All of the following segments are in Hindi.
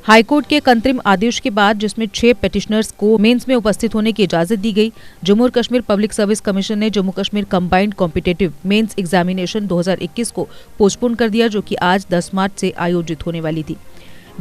हाईकोर्ट के एक अंतरिम आदेश के बाद जिसमें 6 पेटिशनर्स को मेंस में उपस्थित होने की इजाजत दी गई, जम्मू और कश्मीर पब्लिक सर्विस कमीशन ने Jammu Kashmir combined competitive mains examination 2021 को पोस्टपोन कर दिया, जो कि आज 10 मार्च से आयोजित होने वाली थी।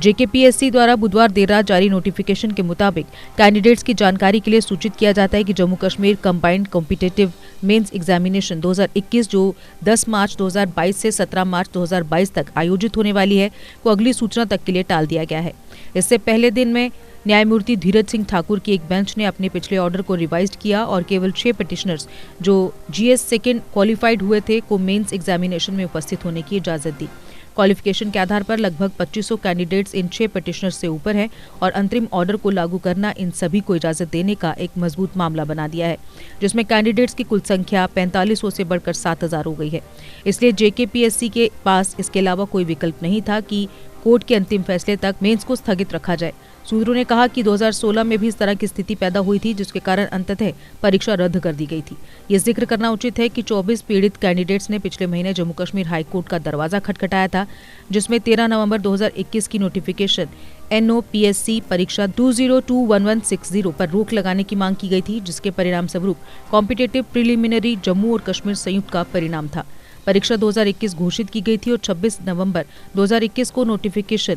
JKPSC द्वारा बुधवार देर रात जारी नोटिफिकेशन के मुताबिक कैंडिडेट्स की जानकारी के लिए सूचित किया जाता है कि Jammu Kashmir combined competitive mains examination 2021 जो 10 मार्च 2022 से 17 मार्च 2022 तक आयोजित होने वाली है, को अगली सूचना तक के लिए टाल दिया गया है। इससे पहले दिन में न्यायमूर्ति धीरज सिंह ठाकुर की एक बेंच ने अपने पिछले ऑर्डर को रिवाइज किया और केवल 6 पिटिशनर्स जो GS सेकेंड क्वालिफाइड हुए थे को मेंस एग्जामिनेशन में उपस्थित होने की इजाजत दी। क्वालिफिकेशन के आधार पर लगभग 2500 कैंडिडेट्स इन 6 पिटिशनर्स से ऊपर हैं और अंतरिम ऑर्डर को लागू करना इन सभी को इजाजत देने का एक मजबूत मामला बना दिया है, जिसमें कैंडिडेट्स की कुल संख्या 4500 से बढ़कर 7000 हो गई है। इसलिए JKPSC के पास इसके अलावा कोई विकल्प नहीं था कि कोर्ट के अंतिम फैसले तक मेंस को स्थगित रखा जाए। सूत्रों ने कहा कि 2016 में भी इस तरह की स्थिति पैदा हुई थी, जिसके कारण अंततः परीक्षा रद्द कर दी गई थी। ये जिक्र करना उचित है कि 24 पीड़ित कैंडिडेट्स ने पिछले महीने जम्मू कश्मीर हाई कोर्ट का दरवाजा खटखटाया था, जिसमें 13 नवंबर 2021 की नोटिफिकेशन NOPSC परीक्षा 20211160 पर रोक लगाने की मांग की गई थी, जिसके परिणाम स्वरूप कॉम्पिटिटिव प्रिलिमिनरी जम्मू और कश्मीर संयुक्त का परिणाम था। परीक्षा 2021 घोषित की गई थी और 26 नवंबर 2021 को नोटिफिकेशन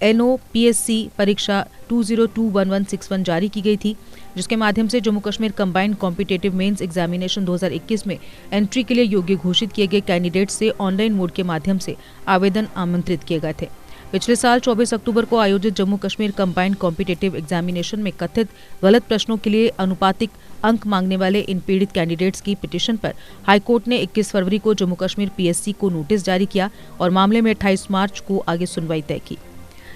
NOPSC परीक्षा 20211161 जारी की गई थी, जिसके माध्यम से Jammu Kashmir combined competitive mains examination 2021 में एंट्री के लिए योग्य घोषित किए गए कैंडिडेट से ऑनलाइन मोड के माध्यम से आवेदन आमंत्रित किए गए थे। पिछले साल 24 अक्टूबर को आयोजित Jammu Kashmir combined competitive examination में कथित गलत प्रश्नों के लिए अनुपातिक अंक मांगने वाले इन पीड़ित कैंडिडेट्स की पिटीशन पर हाईकोर्ट ने 21 फरवरी को जम्मू कश्मीर PSC को नोटिस जारी किया और मामले में 28 मार्च को आगे सुनवाई तय की।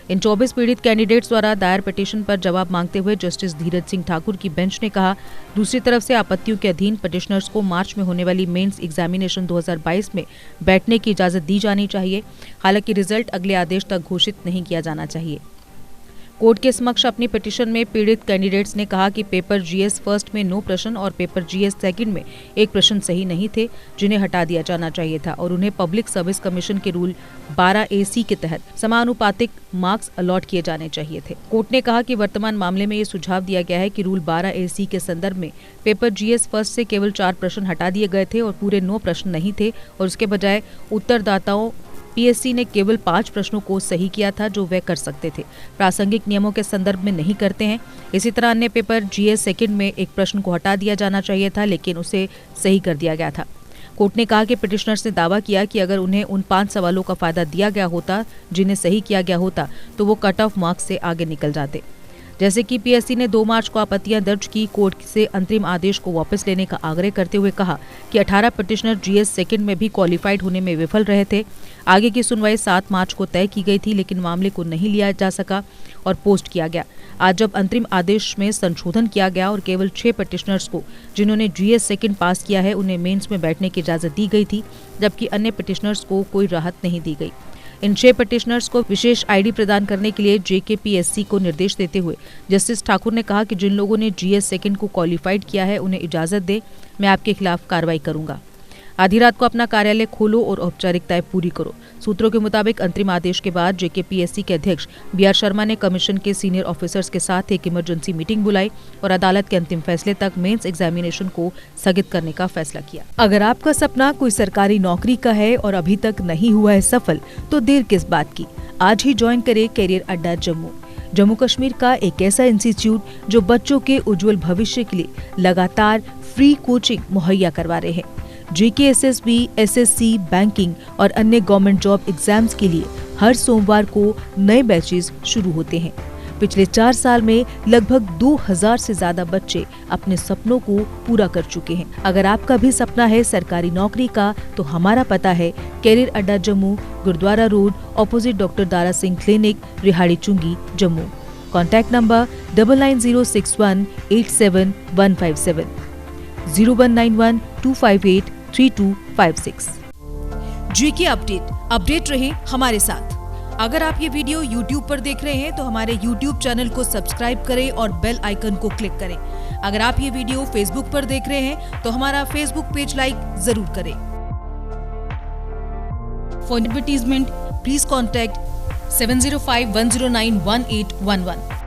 इन 24 पीड़ित कैंडिडेट्स द्वारा दायर पिटीशन पर जवाब मांगते हुए जस्टिस धीरज सिंह ठाकुर की बेंच ने कहा, दूसरी तरफ से आपत्तियों के अधीन पिटिशनर्स को मार्च में होने वाली मेंस एग्जामिनेशन 2022 में बैठने की इजाजत दी जानी चाहिए। हालांकि रिजल्ट अगले आदेश तक घोषित नहीं किया जाना चाहिए। कोर्ट के समक्ष अपनी पिटीशन में पीड़ित कैंडिडेट्स ने कहा कि पेपर GS फर्स्ट में 9 प्रश्न और पेपर GS सेकंड में 1 प्रश्न सही नहीं थे, जिन्हें हटा दिया जाना चाहिए था और उन्हें पब्लिक सर्विस कमीशन के रूल 12AC के तहत समानुपातिक मार्क्स अलॉट किए जाने चाहिए थे। कोर्ट ने कहा कि वर्तमान मामले में ये सुझाव दिया गया है कि रूल 12AC के संदर्भ में पेपर GS फर्स्ट से केवल 4 प्रश्न हटा दिए गए थे और पूरे 9 प्रश्न नहीं थे और उसके बजाय उत्तरदाताओं PSC ने केवल 5 प्रश्नों को सही किया था, जो वे कर सकते थे, प्रासंगिक नियमों के संदर्भ में नहीं करते हैं। इसी तरह अन्य पेपर GS सेकंड में 1 प्रश्न को हटा दिया जाना चाहिए था, लेकिन उसे सही कर दिया गया था। कोर्ट ने कहा कि पिटिशनर्स ने दावा किया कि अगर उन्हें उन 5 सवालों का फायदा दिया गया होता जिन्हें सही किया गया होता तो वो कट ऑफ मार्क्स से आगे निकल जाते। जैसे कि PSC ने 2 मार्च को आपत्तियां दर्ज की, कोर्ट से अंतरिम आदेश को वापस लेने का आग्रह करते हुए कहा कि 18 पिटिशनर GS सेकंड में भी क्वालिफाइड होने में विफल रहे थे। आगे की सुनवाई 7 मार्च को तय की गई थी, लेकिन मामले को नहीं लिया जा सका और पोस्ट किया गया। आज जब अंतरिम आदेश में संशोधन किया गया और केवल 6 पिटिशनर्स को जिन्होंने GS सेकंड पास किया है उन्हें मेंस में बैठने की इजाजत दी गई थी, जबकि अन्य पिटिशनर्स को कोई राहत नहीं दी गई। इन 6 पिटिशनर्स को विशेष ID प्रदान करने के लिए JKPSC को निर्देश देते हुए जस्टिस ठाकुर ने कहा कि जिन लोगों ने GS सेकंड को क्वालिफाइड किया है उन्हें इजाजत दे, मैं आपके खिलाफ कार्रवाई करूंगा। आधी रात को अपना कार्यालय खोलो और औपचारिकताएं पूरी करो। सूत्रों के मुताबिक अंतरिम आदेश के बाद JKPSC के अध्यक्ष BR शर्मा ने कमीशन के सीनियर ऑफिसर्स के साथ एक इमरजेंसी मीटिंग बुलाई और अदालत के अंतिम फैसले तक मेंस एग्जामिनेशन को स्थगित करने का फैसला किया। अगर आपका सपना कोई सरकारी नौकरी का है और अभी तक नहीं हुआ है सफल, तो देर किस बात की, आज ही ज्वाइन करे करियर अड्डा जम्मू। जम्मू कश्मीर का एक ऐसा इंस्टीट्यूट जो बच्चों के उज्जवल भविष्य के लिए लगातार फ्री कोचिंग मुहैया करवा रहे हैं। JKSSB, SSC, बैंकिंग और अन्य गवर्नमेंट जॉब एग्जाम्स के लिए हर सोमवार को नए बैचेस शुरू होते हैं। पिछले 4 साल में लगभग 2000 से ज्यादा बच्चे अपने सपनों को पूरा कर चुके हैं। अगर आपका भी सपना है सरकारी नौकरी का, तो हमारा पता है career Adda Jammu, Gurudwara road, opposite doctor Dara Singh clinic, Rehari Chungi, Jammu. Contact number 9906187157 0191258325 GK update रहे हमारे साथ। अगर आप ये वीडियो YouTube पर देख रहे हैं तो हमारे YouTube चैनल को सब्सक्राइब करें और बेल आइकन को क्लिक करें। अगर आप ये वीडियो Facebook पर देख रहे हैं तो हमारा Facebook पेज लाइक जरूर करें। For advertisement please contact 7051091811।